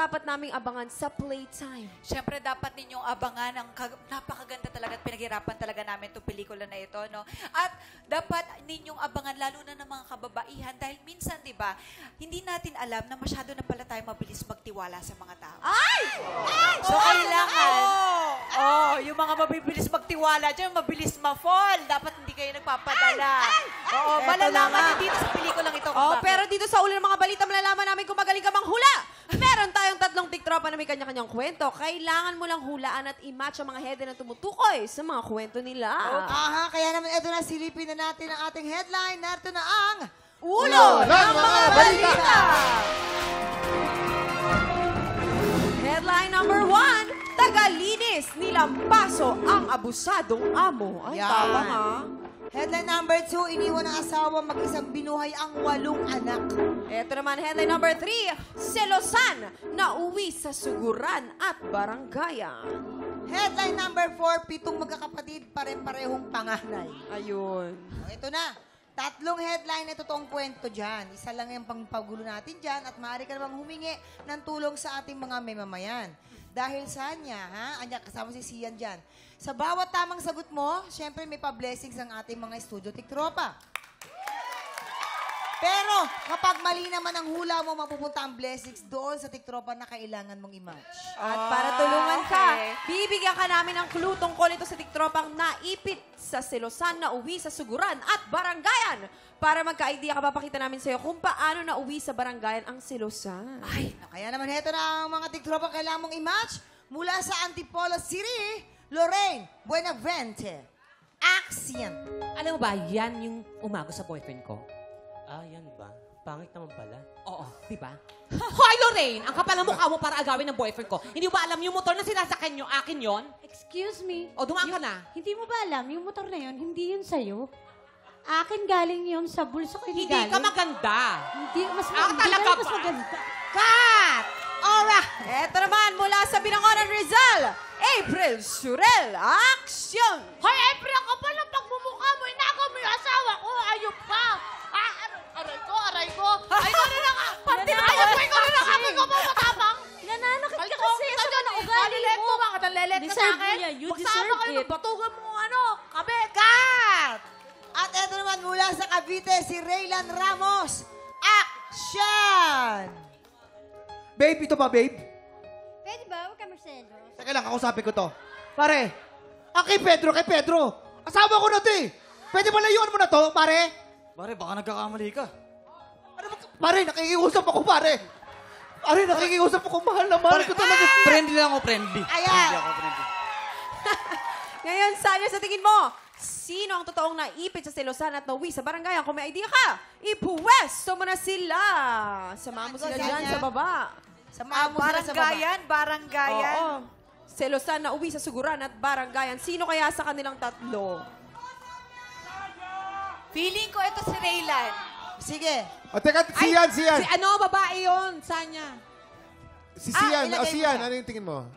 dapat naming abangan sa playtime? Siyempre, dapat ninyong abangan. Napakaganda talaga at pinaghirapan talaga namin itong pelikula na ito, no? At dapat ninyong abangan, lalo na ng mga kababaihan. Dahil minsan, di ba, hindi natin alam na masyado na pala tayo mabilis magtiwala sa mga tao. Ay! So, kailangan, yung mga mabibilis magtiwala dyan, mabilis ma-fall. Dapat hindi kayo nagpapadala. Oo, malalaman nyo dito sa pelikulang ito. Pero dito sa ulo ng mga balita, malalaman namin kung magaling ka manghula. Meron tayong 3 tiktropa na may kanya-kanyang kwento. Kailangan mo lang hulaan at i-match ang mga headline na tumutukoy sa mga kwento nila. Aha, kaya naman ito na, silipin na natin ang ating headline. Narito na ang Ulo ng mga balita! Headline number 1, tagalinis nilampaso ang abusadong amo. Ay, Yan. tama nga. Headline number 2, iniwan ng asawa mag-isang binuhay ang 8 anak. Ito naman, headline number 3, selosan na uwi sa suguran at baranggayan. Headline number 4, 7 magkakapatid, pare-parehong panganay. Ayun. Ito na, 3 headline na totoong kwento dyan. Isa lang yung pangpagulo natin dyan at maaari ka namang humingi ng tulong sa ating mga mamamayan. Dahil sa niya, Anya, kasama si Sian dyan. Sa bawat tamang sagot mo, syempre may pa-blessings ang ating mga studio tiktropa. Pero kapag mali naman ang hula mo, mapupunta ang blessings doon sa tiktropa na kailangan mong i-match. At para tulungan ka, bibigyan ka namin ng clue tungkol ito sa tiktropang naipit sa selosan na uwi sa suguran at baranggayan. Para magka-idea ka, papakita namin sa'yo kung paano na uwi sa baranggayan ang selosan. Ay, kaya naman heto na ang mga tiktropa kailangan mong i-match mula sa Antipolo City, Lorraine Buenavente. Action! Alam mo ba, yan yung umago sa boyfriend ko. Ah, yan ba? Pangit naman pala. Oo, di ba? Hoy, Lorraine! Ang kapal ng mukha mo para agawin ng boyfriend ko. Hindi mo ba alam yung motor na sinasakyan nyo, akin yon? Excuse me. O, dumaan ka na. Hindi mo ba alam, yung motor na yun, hindi yun sa'yo. Akin galing yun sa bulsa ko. Hindi ka maganda. Hindi, mas talaga mas ba? maganda. Cut! Alright! Ito naman mula sa Binangonan Rizal, April Surel. Action! Hoy, April, ang kapal ng pagmumukha mo. Inagaw mo yung asawa ko. Ayop pa. Aray ko. Ay, ano na nga. Pati na kayo po. Ikaw na lang kami ko mo matapang. Nananakit ka kasi sa mga ugali mo. Lelet ka sa akin. Magsama kayo, batugan mo kabit. Cut! At ito naman mula sa Cavite, si Raylan Ramos. Action! Babe, ito ba, babe? Pwede ba? Huwag ka Marcelo. Teka lang, kausapin ko to. Pare, kay Pedro. Asawa ko na to eh. Pwede ba layuan mo na to, pare? Pare, baka nagkakamali ka. Ano ba? Pare, nakikiusap ako, pare. Pare, nakikiusap ako. Mahal na mahal ko talaga. Friendly lang ako, friendly. Ayan. Friendly ako, friendly. Ngayon, Sanya, sa tingin mo, sino ang totoong naipit sa selosan at nauwi sa barangayan? Kung may idea ka, ipuwesto mo na sila. Samahan mo sila dyan sa baba. Samahan mo sila sa baba. Baranggayan. Oo. Selosan na uwi sa suguran at baranggayan. Sino kaya sa kanilang 3? Feeling ko ito si Raylan. Sige. O, teka, Sian. Si babae yun, Sanya. Sian. ilagay mo Sian, siya. ano yung tingin mo?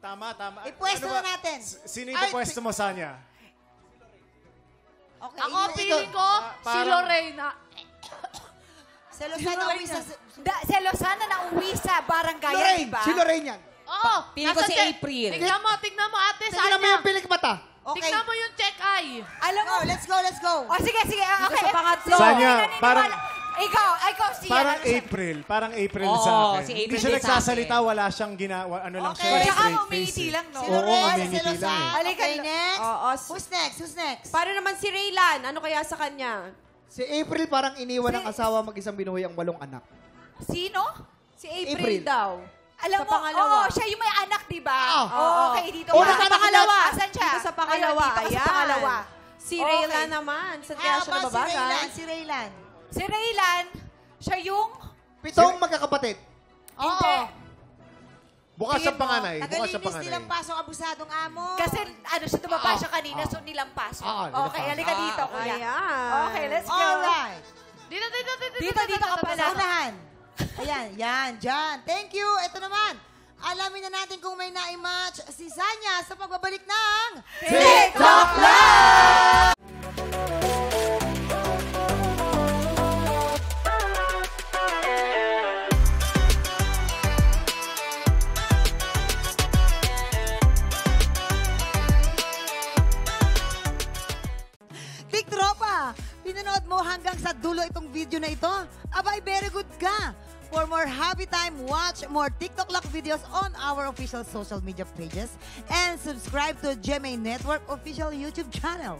Tama. Ipwesto Ano ba? na natin. Sino yung pwesto mo, Sanya? Okay. Ako, feeling ko, si parang- Lorena. Selosan na uwi sa... Selosana na uwi sa baranggayan, Lorraine, di ba? si Lorraine yan. Oo. Feeling ko si April. Tignan mo, ate, Tingnan mo yung pilik mata. Okay. Tignan mo yung check eye. Alam mo, Let's go. O, sige. Okay. sa pangatlo. Sanya, parang- Ikaw, siya. Parang April Oo, sa akin. si April Hindi siya din sa nagsasalita, wala siyang ginawa, ano lang siya, Okay. Tsaka straight face. umingiti lang, no? Si Oo, Lorraine, umingiti selosan. lang eh. Halika Okay, na. next. Oo. Who's next? Paano naman si Raylan? Ano kaya sa kanya? Si April parang iniwan ng asawa mag-isang binuhay ang 8 anak. Sino? Si April, April. daw. Alam Sa mo, pangalawa. siya yung may anak, di ba? Oo. Okay, dito. Una ka. sa pangalawa. Asan siya? Dito sa pangalawa. Ayun, dito ka sa Ayan. pangalawa. Si Okay. Raylan naman. Sa kaya siya nababagan. Si Raylan. Si Raylan, siya yung... 7 magkakapatid. Hindi. Bukas ang panganay. Tagalinis nilang pasok abusadong amo. Kasi siya tumaba siya kanina, so nilampaso. Okay, halika dito, kuya. Ayan. Okay, let's go. Alright. Dito ka pala. Sa unahan. Ayan, dyan. Thank you. Ito naman. Alamin na natin kung may na-match si Sanya sa pagbabalik ng... TikTok Live! Tropa, pinanood mo hanggang sa dulo itong video na ito? Abay, very good ka! For more happy time, watch more TikTok Lock videos on our official social media pages and subscribe to GMA Network official YouTube channel.